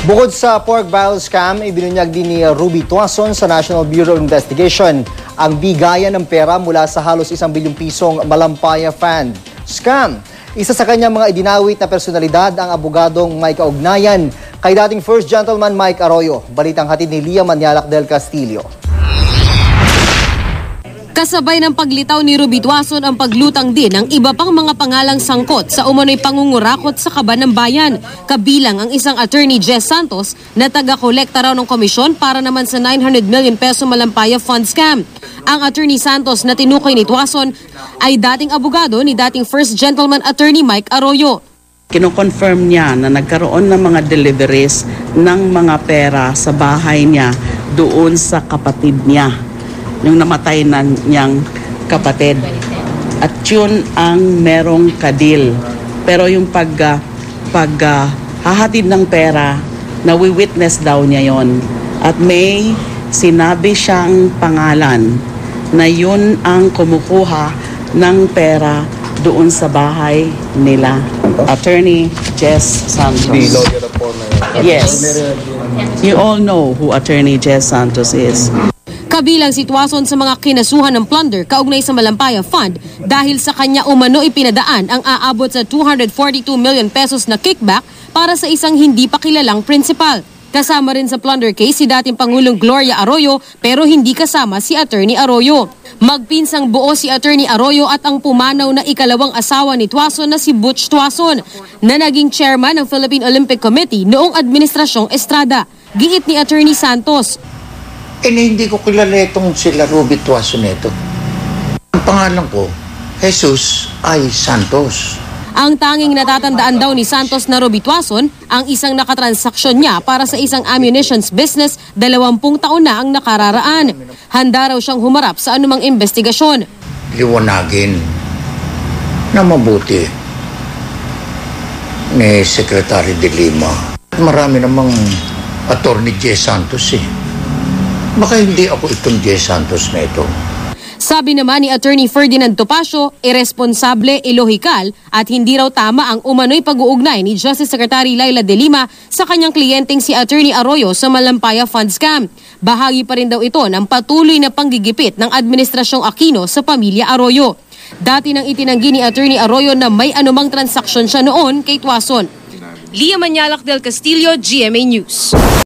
Bukod sa pork barrel scam, ibinunyag din ni Ruby Tuason sa National Bureau of Investigation ang bigayan ng pera mula sa halos 1 bilyong pisong Malampaya Fund scam. Isa sa kanyang mga idinawit na personalidad ang abogadong may kaugnayan kay dating First Gentleman Mike Arroyo. Balitang hatid ni Lia Manialac del Castillo. Kasabay ng paglitaw ni Ruby Tuason ang paglutang din ng iba pang mga pangalang sangkot sa umano'y pangungurakot sa kaban ng bayan. Kabilang ang isang attorney Jess Santos na taga-kolekta raw ng komisyon para naman sa 900 million peso Malampaya Fund scam. Ang attorney Santos na tinukoy ni Tuason ay dating abogado ni dating First Gentleman Attorney Mike Arroyo. Kino-confirm niya na nagkaroon ng mga deliveries ng mga pera sa bahay niya doon sa kapatid niya, yung namatay na niyang kapatid. At yun ang merong kadil. Pero yung hahatid ng pera, nawi-witness daw niya yon. At may sinabi siyang pangalan na yun ang kumukuha ng pera doon sa bahay nila. Attorney Jess Santos. Yes. You all know who Attorney Jess Santos is. Kabilang si Tuason sa mga kinasuhan ng plunder kaugnay sa Malampaya Fund dahil sa kanya umano ipinadaan ang aabot sa 242 million pesos na kickback para sa isang hindi pa kilalang principal. Kasama rin sa plunder case si dating Pangulong Gloria Arroyo pero hindi kasama si Attorney Arroyo. Magpinsang buo si Attorney Arroyo at ang pumanaw na ikalawang asawa ni Tuason na si Butch Tuason na naging chairman ng Philippine Olympic Committee noong Administrasyong Estrada. Giit ni Attorney Santos, hindi ko kilala itong sila Ruby Tuason ito. Ang pangalan ko, Jesus ay Santos. Ang tanging natatandaan daw ni Santos na Ruby Tuason ang isang nakatransaksyon niya para sa isang ammunitions business 20 taon na ang nakararaan. Handa raw siyang humarap sa anumang investigasyon. Liwanagin na mabuti ni Secretary de Lima. Marami namang Attorney Jess Santos Baka hindi ako itong Jess Santos na ito. Sabi naman ni Attorney Ferdinand Topacio, irresponsable, ilohikal at hindi raw tama ang umano'y pag-uugnay ni Justice Secretary Laila de Lima sa kanyang kliyenteng si Attorney Arroyo sa Malampaya Fund scam. Bahagi pa rin daw ito ng patuloy na panggigipit ng Administrasyong Aquino sa pamilya Arroyo. Dati nang itinanggi ni Attorney Arroyo na may anumang transaksyon siya noon kay Tuason. Lia Manialac del Castillo, GMA News.